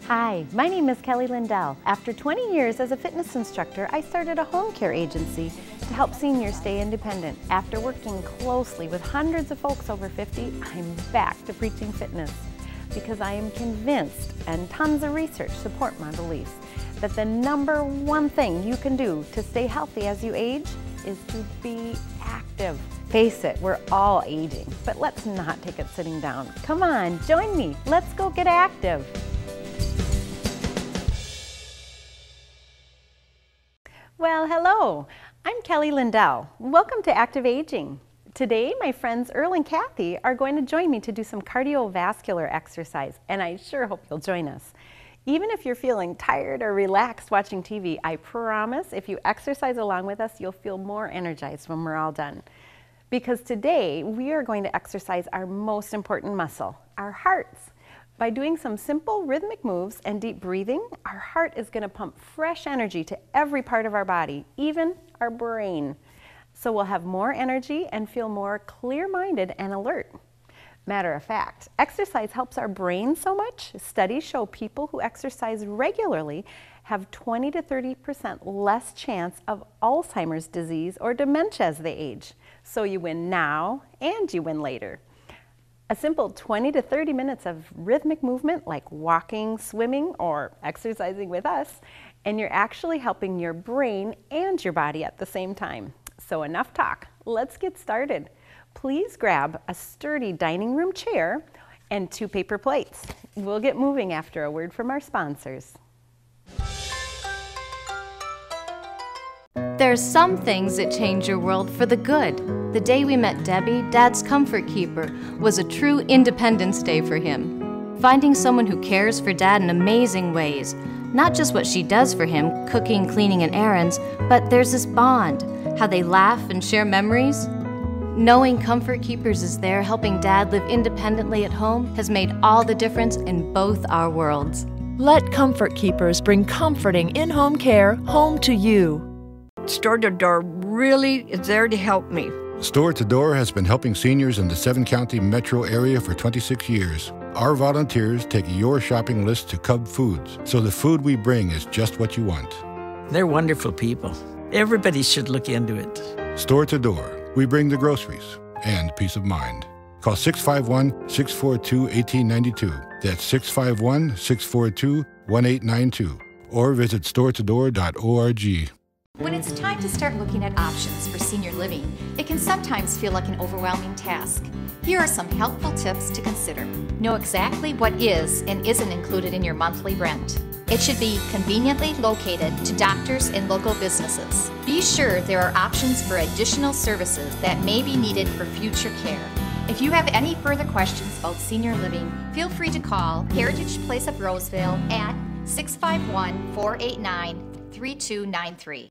Hi, my name is Kelly Lindell. After 20 years as a fitness instructor, I started a home care agency to help seniors stay independent. After working closely with hundreds of folks over 50, I'm back to preaching fitness because I am convinced, and tons of research support my beliefs, that the number one thing you can do to stay healthy as you age is to be active. Face it, we're all aging, but let's not take it sitting down. Come on, join me. Let's go get active. Well, hello, I'm Kelly Lindell. Welcome to Active Aging. Today, my friends Earl and Kathy are going to join me to do some cardiovascular exercise, and I sure hope you'll join us. Even if you're feeling tired or relaxed watching TV, I promise if you exercise along with us, you'll feel more energized when we're all done. Because today, we are going to exercise our most important muscle, our hearts. By doing some simple rhythmic moves and deep breathing, our heart is going to pump fresh energy to every part of our body, even our brain. So we'll have more energy and feel more clear-minded and alert. Matter of fact, exercise helps our brain so much. Studies show people who exercise regularly have 20 to 30% less chance of Alzheimer's disease or dementia as they age. So you win now and you win later. A simple 20 to 30 minutes of rhythmic movement like walking, swimming, or exercising with us, and you're actually helping your brain and your body at the same time. So enough talk, let's get started. Please grab a sturdy dining room chair and 2 paper plates. We'll get moving after a word from our sponsors. There's some things that change your world for the good. The day we met Debbie, Dad's comfort keeper, was a true Independence Day for him. Finding someone who cares for Dad in amazing ways. Not just what she does for him, cooking, cleaning, and errands, but there's this bond, how they laugh and share memories. Knowing Comfort Keepers is there helping Dad live independently at home has made all the difference in both our worlds. Let Comfort Keepers bring comforting in-home care home to you. Store to Door really is there to help me. Store to Door has been helping seniors in the 7-county metro area for 26 years. Our volunteers take your shopping list to Cub Foods, so the food we bring is just what you want. They're wonderful people. Everybody should look into it. Store to Door, we bring the groceries and peace of mind. Call 651-642-1892. That's 651-642-1892. Or visit storetodor.org. When it's time to start looking at options for senior living, it can sometimes feel like an overwhelming task. Here are some helpful tips to consider. Know exactly what is and isn't included in your monthly rent. It should be conveniently located to doctors and local businesses. Be sure there are options for additional services that may be needed for future care. If you have any further questions about senior living, feel free to call Heritage Place of Roseville at 651-489-3293.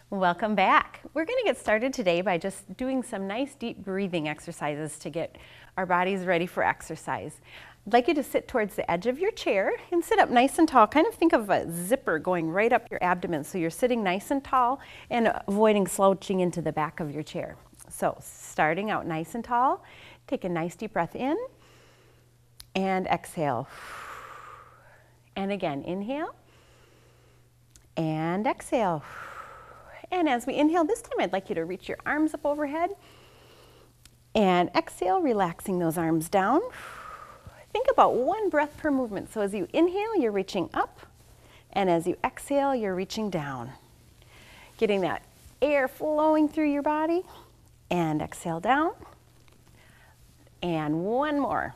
Welcome back. We're going to get started today by just doing some nice deep breathing exercises to get our bodies ready for exercise. I'd like you to sit towards the edge of your chair and sit up nice and tall. Kind of think of a zipper going right up your abdomen, so you're sitting nice and tall and avoiding slouching into the back of your chair. So starting out nice and tall, take a nice deep breath in and exhale. And again, inhale and exhale. And as we inhale this time, I'd like you to reach your arms up overhead and exhale, relaxing those arms down. Think about 1 breath per movement. So as you inhale, you're reaching up, and as you exhale, you're reaching down. Getting that air flowing through your body, and exhale down. And 1 more.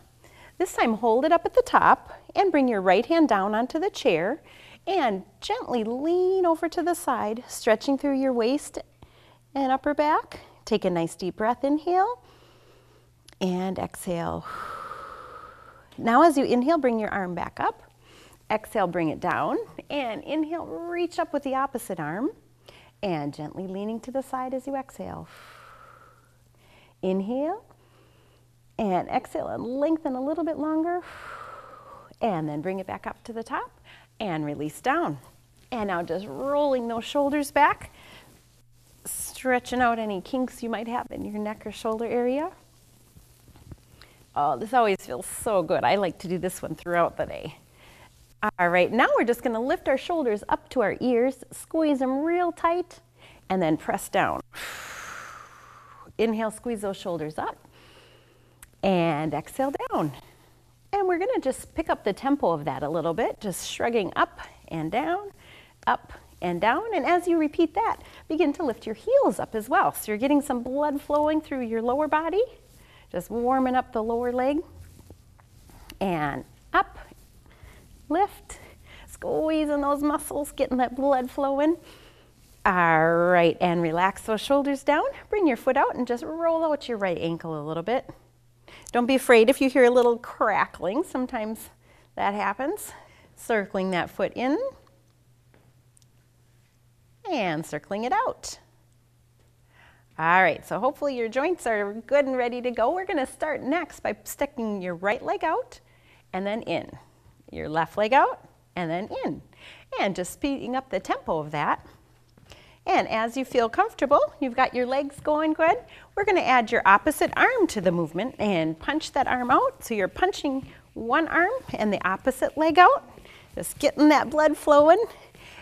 This time, hold it up at the top and bring your right hand down onto the chair and gently lean over to the side, stretching through your waist and upper back. Take a nice deep breath, inhale, and exhale. Now as you inhale, bring your arm back up. Exhale, bring it down, and inhale, reach up with the opposite arm, and gently leaning to the side as you exhale. Inhale, and exhale, and lengthen a little bit longer, and then bring it back up to the top, and release down. And now just rolling those shoulders back, stretching out any kinks you might have in your neck or shoulder area. Oh, this always feels so good. I like to do this one throughout the day. All right, now we're just gonna lift our shoulders up to our ears, squeeze them real tight, and then press down. Inhale, squeeze those shoulders up, and exhale down. And we're gonna just pick up the tempo of that a little bit, just shrugging up and down, up and down. And as you repeat that, begin to lift your heels up as well. So you're getting some blood flowing through your lower body, just warming up the lower leg. And up, lift, squeezing those muscles, getting that blood flowing. All right, and relax those shoulders down. Bring your foot out and just roll out your right ankle a little bit. Don't be afraid if you hear a little crackling. Sometimes that happens. Circling that foot in and circling it out. All right, so hopefully your joints are good and ready to go. We're gonna start next by sticking your right leg out and then in. Your left leg out and then in. And just speeding up the tempo of that. And as you feel comfortable, you've got your legs going good, we're gonna add your opposite arm to the movement and punch that arm out. So you're punching one arm and the opposite leg out, just getting that blood flowing.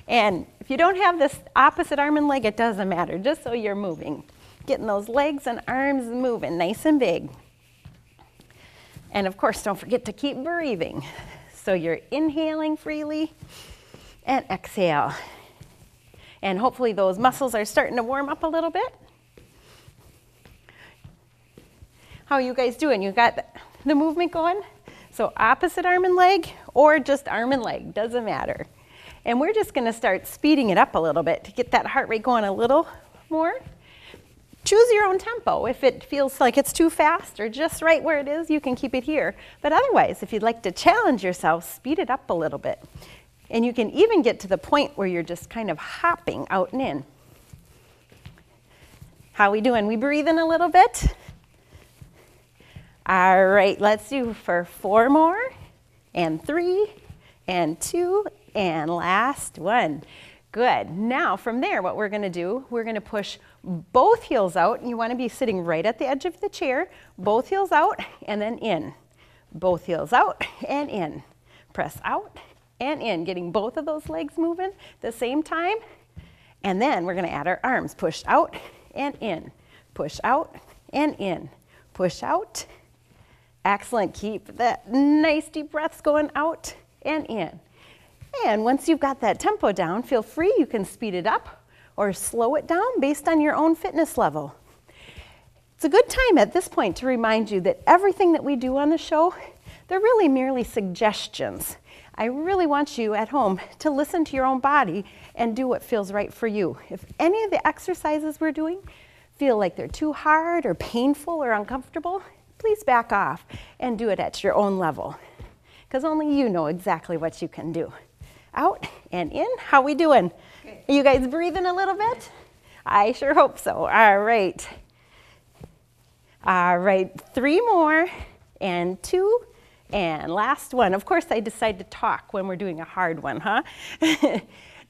And if you don't have this opposite arm and leg, it doesn't matter, just so you're moving. Getting those legs and arms moving nice and big. And of course, don't forget to keep breathing. So you're inhaling freely and exhale. And hopefully those muscles are starting to warm up a little bit. How are you guys doing? You got the movement going? So opposite arm and leg or just arm and leg, doesn't matter. And we're just gonna start speeding it up a little bit to get that heart rate going a little more. Choose your own tempo. If it feels like it's too fast or just right where it is, you can keep it here. But otherwise, if you'd like to challenge yourself, speed it up a little bit. And you can even get to the point where you're just kind of hopping out and in. How we doing? We breathing a little bit? All right, let's do for 4 more, and 3, and 2, and last one. Good. Now from there, what we're gonna do, we're gonna push both heels out. You wanna be sitting right at the edge of the chair, both heels out, and then in. Both heels out, and in. Press out, and in, getting both of those legs moving at the same time. And then we're gonna add our arms, push out, and in. Push out, and in. Push out. Excellent. Keep that nice deep breaths going out and in. And once you've got that tempo down, feel free, you can speed it up or slow it down based on your own fitness level. It's a good time at this point to remind you that everything that we do on the show, they're really merely suggestions. I really want you at home to listen to your own body and do what feels right for you. If any of the exercises we're doing feel like they're too hard or painful or uncomfortable, please back off and do it at your own level, because only you know exactly what you can do. Out and in. How we doing? Good. Are you guys breathing a little bit? I sure hope so. All right. All right, 3 more, and 2, and last one. Of course, I decide to talk when we're doing a hard one, huh?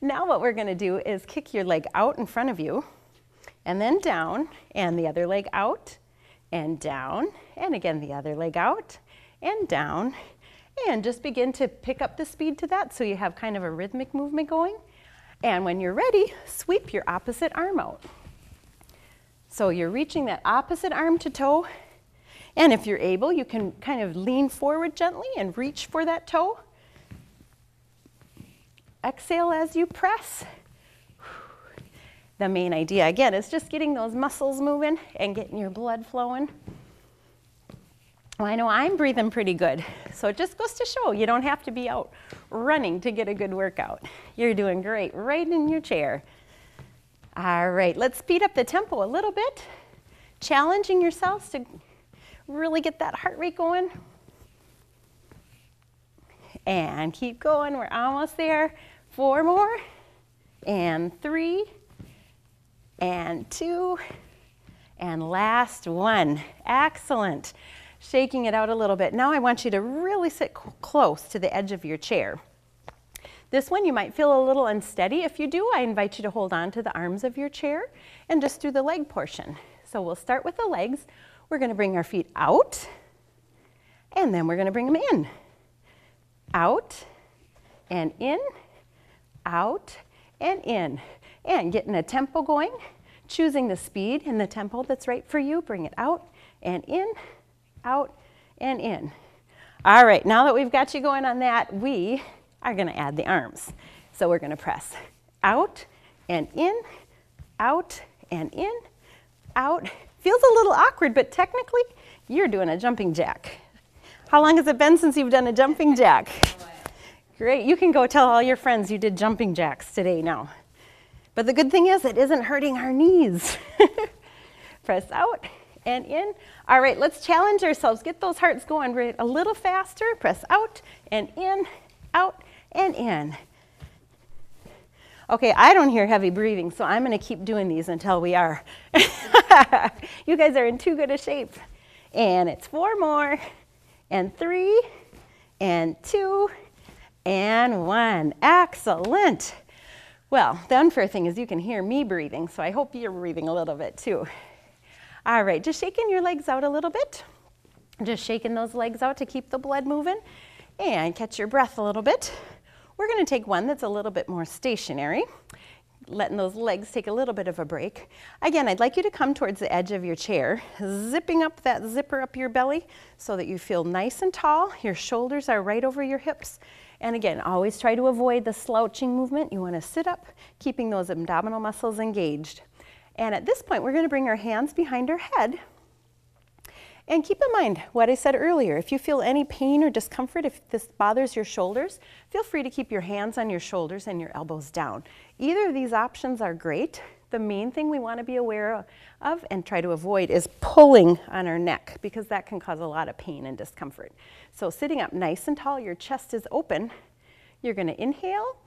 Now what we're gonna do is kick your leg out in front of you, and then down, and the other leg out, and down, and again the other leg out, and down, and just begin to pick up the speed to that so you have kind of a rhythmic movement going. And when you're ready, sweep your opposite arm out. So you're reaching that opposite arm to toe, and if you're able, you can kind of lean forward gently and reach for that toe. Exhale as you press. The main idea, again, is just getting those muscles moving and getting your blood flowing. Well, I know I'm breathing pretty good, so it just goes to show you don't have to be out running to get a good workout. You're doing great right in your chair. All right, let's speed up the tempo a little bit, challenging yourselves to really get that heart rate going. And keep going, we're almost there. 4 more, and 3, and 2, and last one. Excellent. Shaking it out a little bit. Now I want you to really sit close to the edge of your chair. This one you might feel a little unsteady. If you do, I invite you to hold on to the arms of your chair and just do the leg portion. So we'll start with the legs. We're going to bring our feet out, and then we're going to bring them in. Out, and in, out, and in. And getting a tempo going, choosing the speed and the tempo that's right for you. Bring it out and in, out, and in. All right, now that we've got you going on that, we are going to add the arms. So we're going to press out and in, out and in, out. Feels a little awkward, but technically you're doing a jumping jack. How long has it been since you've done a jumping jack? Great, you can go tell all your friends you did jumping jacks today now. But the good thing is it isn't hurting our knees. Press out and in. All right, let's challenge ourselves. Get those hearts going right a little faster. Press out and in, out and in. Okay, I don't hear heavy breathing, so I'm going to keep doing these until we are. You guys are in too good a shape. And it's 4 more, and 3, and 2, and 1. Excellent. Well, the unfair thing is you can hear me breathing, so I hope you're breathing a little bit too. All right, just shaking your legs out a little bit. Just shaking those legs out to keep the blood moving and catch your breath a little bit. We're going to take one that's a little bit more stationary, letting those legs take a little bit of a break. Again, I'd like you to come towards the edge of your chair, zipping up that zipper up your belly so that you feel nice and tall. Your shoulders are right over your hips. And again, always try to avoid the slouching movement. You want to sit up, keeping those abdominal muscles engaged. And at this point, we're going to bring our hands behind our head. And keep in mind what I said earlier. If you feel any pain or discomfort, if this bothers your shoulders, feel free to keep your hands on your shoulders and your elbows down. Either of these options are great. The main thing we want to be aware of and try to avoid is pulling on our neck, because that can cause a lot of pain and discomfort. So sitting up nice and tall, your chest is open. You're going to inhale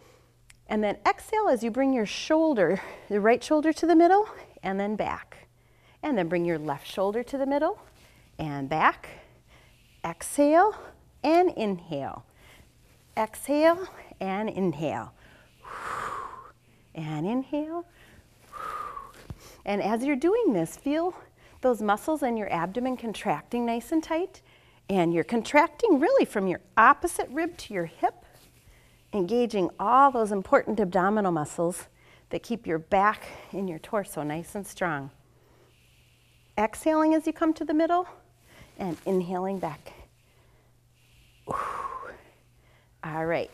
and then exhale as you bring your shoulder, the right shoulder to the middle and then back. And then bring your left shoulder to the middle and back. Exhale and inhale. Exhale and inhale. And inhale. And as you're doing this, feel those muscles in your abdomen contracting nice and tight. And you're contracting really from your opposite rib to your hip, engaging all those important abdominal muscles that keep your back and your torso nice and strong. Exhaling as you come to the middle and inhaling back. All right,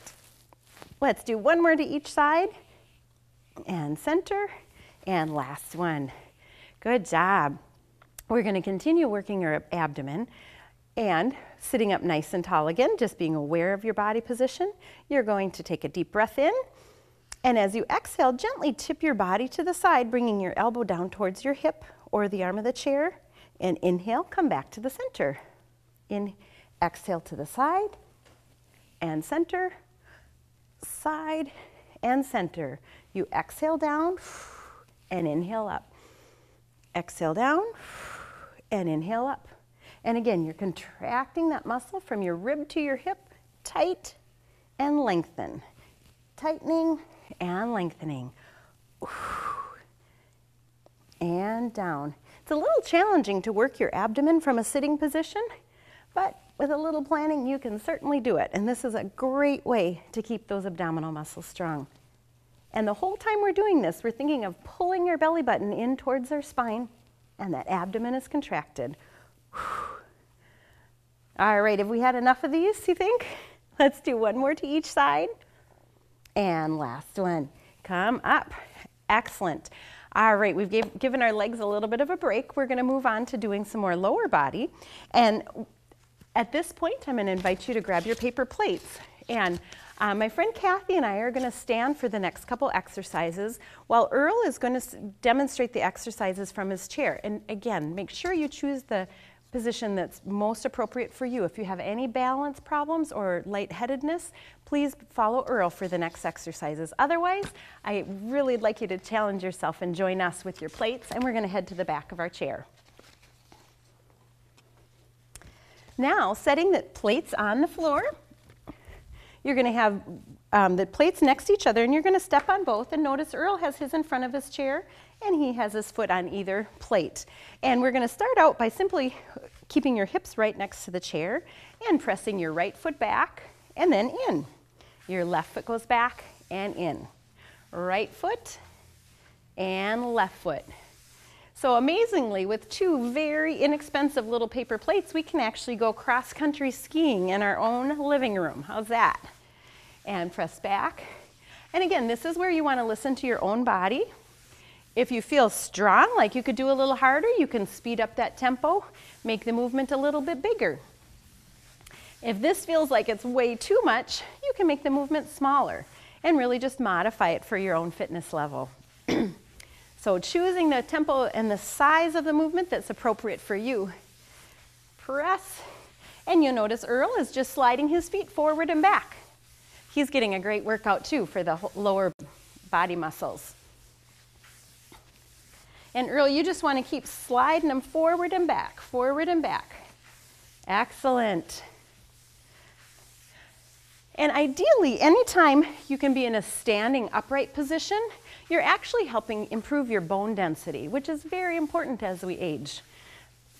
let's do one more to each side and center. And last one. Good job. We're going to continue working your abdomen and sitting up nice and tall again, just being aware of your body position. You're going to take a deep breath in. And as you exhale, gently tip your body to the side, bringing your elbow down towards your hip or the arm of the chair. And inhale, come back to the center. Exhale to the side and center, side and center. You exhale down and inhale up. Exhale down and inhale up. And again, you're contracting that muscle from your rib to your hip, tight and lengthen. Tightening and lengthening. And down. It's a little challenging to work your abdomen from a sitting position, but with a little planning, you can certainly do it. And this is a great way to keep those abdominal muscles strong. And the whole time we're doing this, we're thinking of pulling your belly button in towards our spine, and that abdomen is contracted. All right, have we had enough of these, you think? Let's do one more to each side. And last one. Come up. Excellent. All right, we've given our legs a little bit of a break. We're going to move on to doing some more lower body. And at this point, I'm going to invite you to grab your paper plates. And my friend Kathy and I are going to stand for the next couple exercises while Earl is going to demonstrate the exercises from his chair. And again, make sure you choose the position that's most appropriate for you. If you have any balance problems or lightheadedness, please follow Earl for the next exercises. Otherwise, I really would like you to challenge yourself and join us with your plates, and we're going to head to the back of our chair. Now, setting the plates on the floor, you're going to have the plates next to each other, and you're going to step on both. And notice Earl has his in front of his chair, and he has his foot on either plate. And we're going to start out by simply keeping your hips right next to the chair and pressing your right foot back and then in. Your left foot goes back and in. Right foot and left foot. So amazingly, with two very inexpensive little paper plates, we can actually go cross-country skiing in our own living room. How's that? And press back. And again, this is where you want to listen to your own body. If you feel strong, like you could do a little harder, you can speed up that tempo, make the movement a little bit bigger. If this feels like it's way too much, you can make the movement smaller and really just modify it for your own fitness level. So choosing the tempo and the size of the movement that's appropriate for you. Press, and you'll notice Earl is just sliding his feet forward and back. He's getting a great workout too for the lower body muscles. And Earl, you just want to keep sliding them forward and back, forward and back. Excellent. And ideally, anytime you can be in a standing upright position, you're actually helping improve your bone density, which is very important as we age.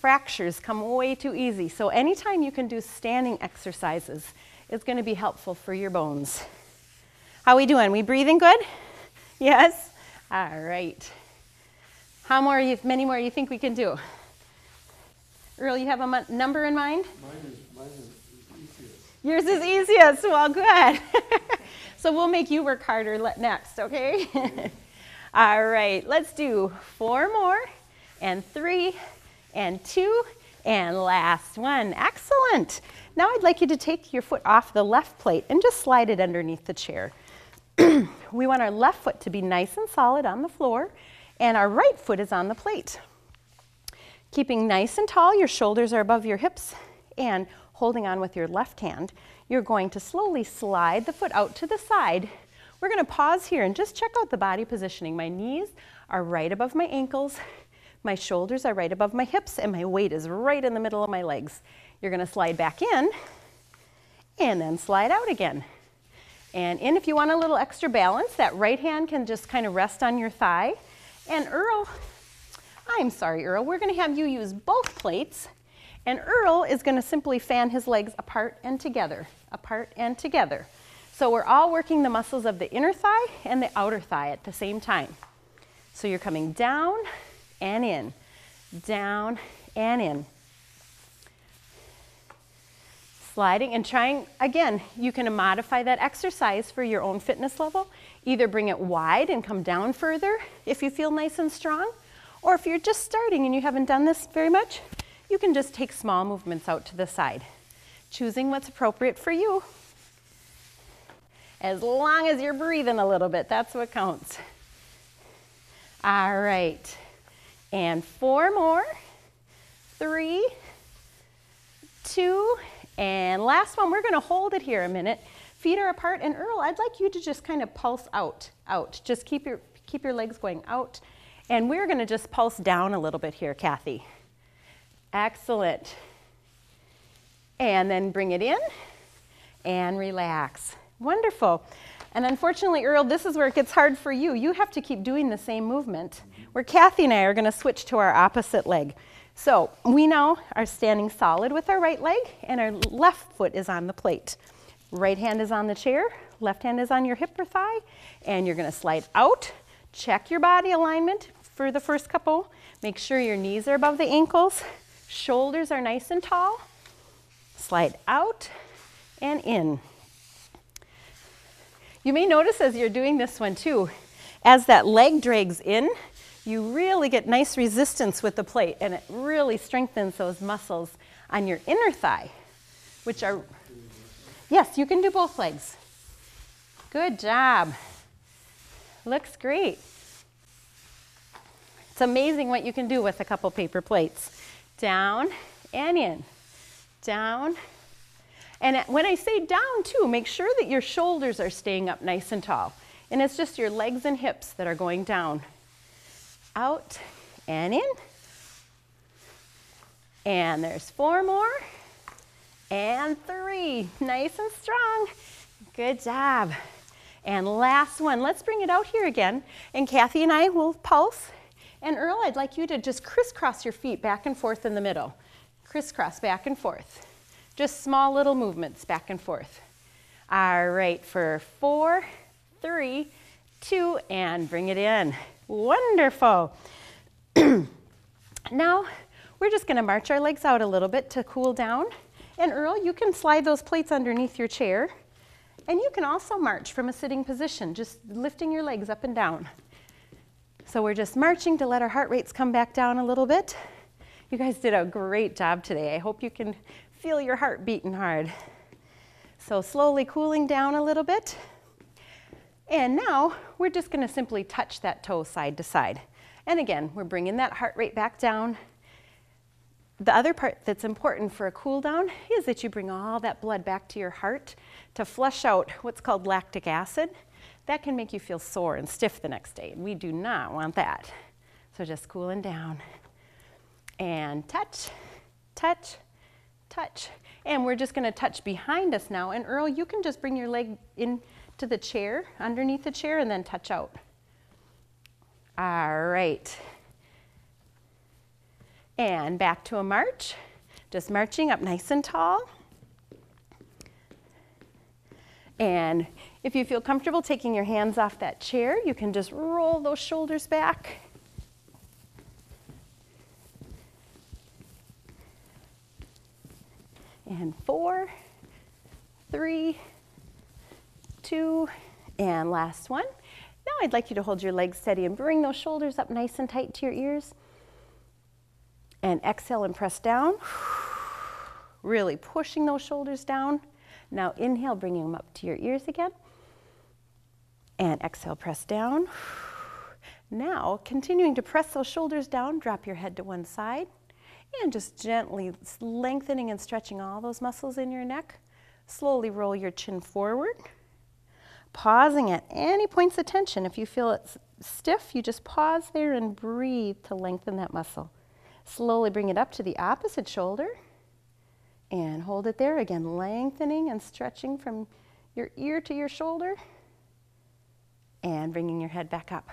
Fractures come way too easy, so anytime you can do standing exercises, it's going to be helpful for your bones. How we doing? We breathing good? Yes? All right. How many more you think we can do? Earl, you have a number in mind? Mine is easiest. Yours is easiest. Well, good. So we'll make you work harder next, okay? All right, let's do 4 more, and 3, and 2, and last one. Excellent. Now I'd like you to take your foot off the left plate and just slide it underneath the chair. We want our left foot to be nice and solid on the floor, and our right foot is on the plate. Keeping nice and tall, your shoulders are above your hips, and holding on with your left hand, you're going to slowly slide the foot out to the side. We're going to pause here and just check out the body positioning. My knees are right above my ankles, my shoulders are right above my hips, and my weight is right in the middle of my legs. You're going to slide back in, and then slide out again. And in, if you want a little extra balance, that right hand can just kind of rest on your thigh. And Earl, I'm sorry, Earl, we're going to have you use both plates, and Earl is going to simply fan his legs apart and together, apart and together. So we're all working the muscles of the inner thigh and the outer thigh at the same time. So you're coming down and in, down and in. Sliding and trying, again, you can modify that exercise for your own fitness level. Either bring it wide and come down further if you feel nice and strong, or if you're just starting and you haven't done this very much, you can just take small movements out to the side, choosing what's appropriate for you. As long as you're breathing a little bit, that's what counts. All right, and 4 more, 3, 2, and last one. We're gonna hold it here a minute. Feet are apart, and Earl, I'd like you to just kind of pulse out. Just keep your legs going out, and we're gonna just pulse down a little bit here, Kathy. Excellent. And then bring it in and relax. Wonderful. And unfortunately, Earl, this is where it gets hard for you. You have to keep doing the same movement, where Kathy and I are going to switch to our opposite leg. So we now are standing solid with our right leg, and our left foot is on the plate. Right hand is on the chair, left hand is on your hip or thigh, and you're going to slide out. Check your body alignment for the first couple. Make sure your knees are above the ankles. Shoulders are nice and tall. Slide out and in. You may notice as you're doing this one too, as that leg drags in, you really get nice resistance with the plate, and it really strengthens those muscles on your inner thigh, which are, yes, you can do both legs. Good job. Looks great. It's amazing what you can do with a couple paper plates. Down and in, down. And when I say down too, make sure that your shoulders are staying up nice and tall. And it's just your legs and hips that are going down. Out and in. And there's 4 more. And 3. Nice and strong. Good job. And last one. Let's bring it out here again. And Kathy and I will pulse. And Earl, I'd like you to just crisscross your feet back and forth in the middle. Crisscross back and forth. Just small little movements back and forth. All right, for 4, 3, 2, and bring it in. Wonderful. Now, we're just gonna march our legs out a little bit to cool down. And Earl, you can slide those plates underneath your chair. And you can also march from a sitting position, just lifting your legs up and down. So we're just marching to let our heart rates come back down a little bit. You guys did a great job today. I hope you can feel your heart beating hard. So slowly cooling down a little bit. And now we're just gonna simply touch that toe side to side. And again, we're bringing that heart rate back down. The other part that's important for a cool down is that you bring all that blood back to your heart to flush out what's called lactic acid. That can make you feel sore and stiff the next day. We do not want that. So just cooling down. And touch, touch, touch. And we're just gonna touch behind us now. And Earl, you can just bring your leg into the chair, underneath the chair, and then touch out. All right. And back to a march, just marching up nice and tall. And if you feel comfortable taking your hands off that chair, you can just roll those shoulders back. And 4, 3, 2, and last one. Now I'd like you to hold your legs steady and bring those shoulders up nice and tight to your ears. And exhale and press down, really pushing those shoulders down. Now inhale, bringing them up to your ears again. And exhale, press down. Now, continuing to press those shoulders down, drop your head to one side. And just gently lengthening and stretching all those muscles in your neck. Slowly roll your chin forward. Pausing at any points of tension. If you feel it's stiff, you just pause there and breathe to lengthen that muscle. Slowly bring it up to the opposite shoulder and hold it there. Again, lengthening and stretching from your ear to your shoulder and bringing your head back up.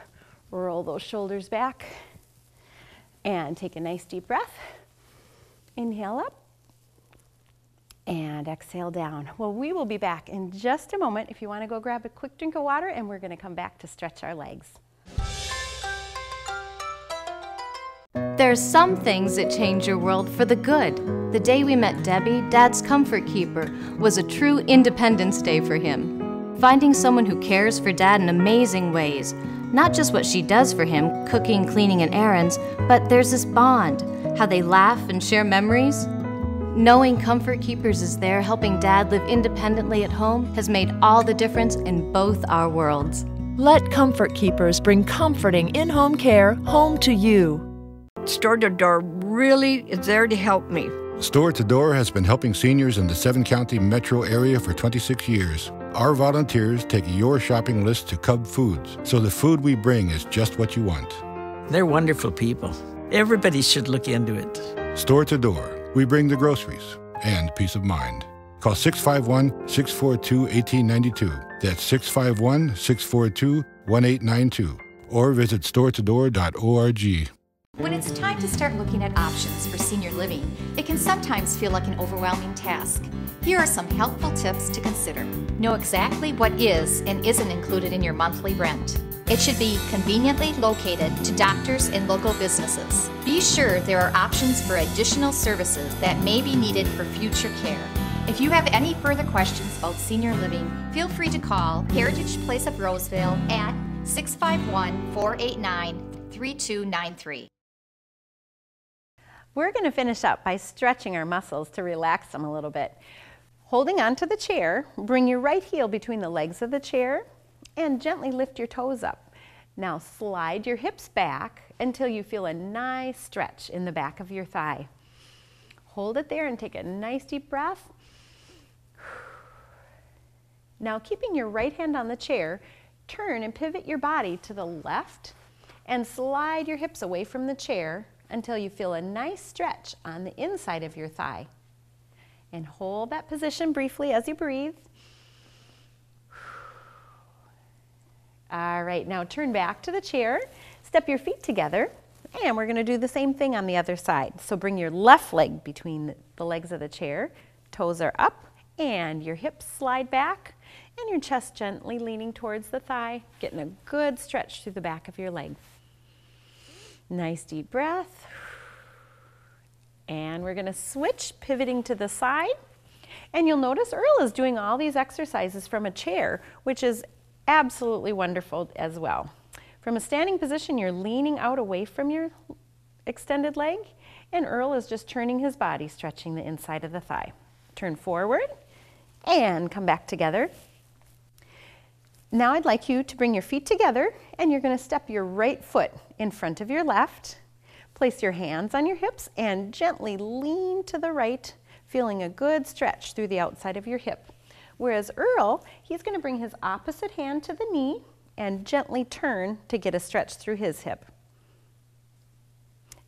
Roll those shoulders back and take a nice deep breath. Inhale up and exhale down. Well, we will be back in just a moment if you want to go grab a quick drink of water, and we're going to come back to stretch our legs. There's some things that change your world for the good. The day we met Debbie, Dad's comfort keeper, was a true Independence Day for him. Finding someone who cares for Dad in amazing ways. Not just what she does for him, cooking, cleaning, and errands, but there's this bond, how they laugh and share memories. Knowing Comfort Keepers is there helping Dad live independently at home has made all the difference in both our worlds. Let Comfort Keepers bring comforting in-home care home to you. Store to Door really is there to help me. Store to Door has been helping seniors in the 7-county metro area for 26 years. Our volunteers take your shopping list to Cub Foods, so the food we bring is just what you want. They're wonderful people. Everybody should look into it. Store to Door. We bring the groceries and peace of mind. Call 651-642-1892. That's 651-642-1892. Or visit storetodor.org. When it's time to start looking at options for senior living, it can sometimes feel like an overwhelming task. Here are some helpful tips to consider. Know exactly what is and isn't included in your monthly rent. It should be conveniently located to doctors and local businesses. Be sure there are options for additional services that may be needed for future care. If you have any further questions about senior living, feel free to call Heritage Place of Roseville at 651-489-3293. We're going to finish up by stretching our muscles to relax them a little bit. Holding onto the chair, bring your right heel between the legs of the chair and gently lift your toes up. Now slide your hips back until you feel a nice stretch in the back of your thigh. Hold it there and take a nice deep breath. Now keeping your right hand on the chair, turn and pivot your body to the left and slide your hips away from the chair until you feel a nice stretch on the inside of your thigh. And hold that position briefly as you breathe. All right, now turn back to the chair, step your feet together, and we're going to do the same thing on the other side. So bring your left leg between the legs of the chair, toes are up, and your hips slide back. and your chest gently leaning towards the thigh, getting a good stretch through the back of your leg. Nice deep breath. And we're going to switch, pivoting to the side. And you'll notice Earl is doing all these exercises from a chair, which is absolutely wonderful as well. From a standing position, you're leaning out away from your extended leg, and Earl is just turning his body, stretching the inside of the thigh. Turn forward and come back together. Now I'd like you to bring your feet together, and you're going to step your right foot in front of your left. Place your hands on your hips and gently lean to the right, feeling a good stretch through the outside of your hip. Whereas Earl, he's going to bring his opposite hand to the knee and gently turn to get a stretch through his hip.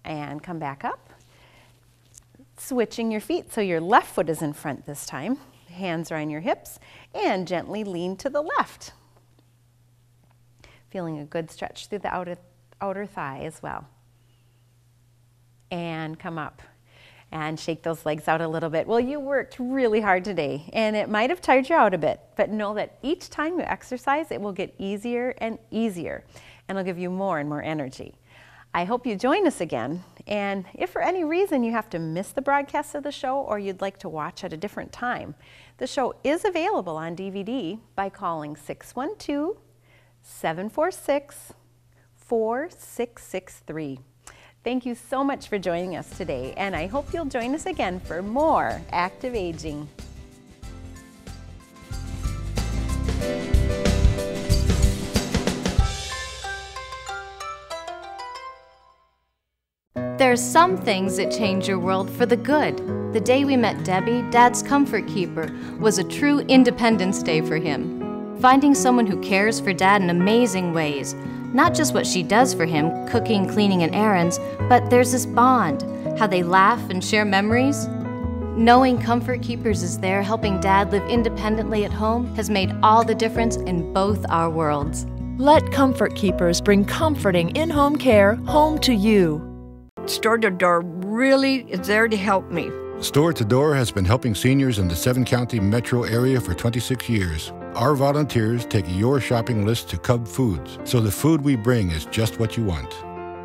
And come back up. Switching your feet so your left foot is in front this time. Hands are on your hips and gently lean to the left. Feeling a good stretch through the outer thigh as well. And come up and shake those legs out a little bit. Well, you worked really hard today, and it might have tired you out a bit, but know that each time you exercise, it will get easier and easier, and it'll give you more and more energy. I hope you join us again, and if for any reason you have to miss the broadcast of the show or you'd like to watch at a different time, the show is available on DVD by calling 612-746-4663. Thank you so much for joining us today, and I hope you'll join us again for more Active Aging. There's some things that change your world for the good. The day we met Debbie, Dad's comfort keeper, was a true Independence Day for him. Finding someone who cares for Dad in amazing ways. Not just what she does for him, cooking, cleaning, and errands, but there's this bond, how they laugh and share memories. Knowing Comfort Keepers is there helping Dad live independently at home has made all the difference in both our worlds. Let Comfort Keepers bring comforting in-home care home to you. Store to Door really is there to help me. Store to Door has been helping seniors in the 7-county metro area for 26 years. Our volunteers take your shopping list to Cub Foods, so the food we bring is just what you want.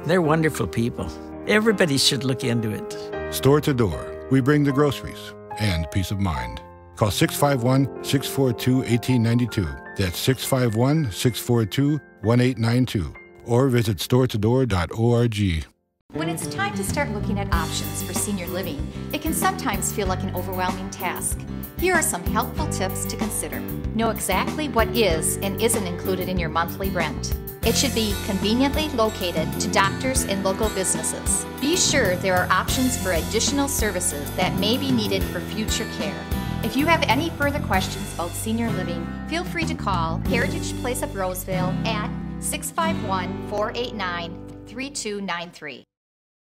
They're wonderful people. Everybody should look into it. Store to Door, we bring the groceries and peace of mind. Call 651-642-1892. That's 651-642-1892. Or visit storetodor.org. When it's time to start looking at options for senior living, it can sometimes feel like an overwhelming task. Here are some helpful tips to consider. Know exactly what is and isn't included in your monthly rent. It should be conveniently located to doctors and local businesses. Be sure there are options for additional services that may be needed for future care. If you have any further questions about senior living, feel free to call Heritage Place of Roseville at 651-489-3293.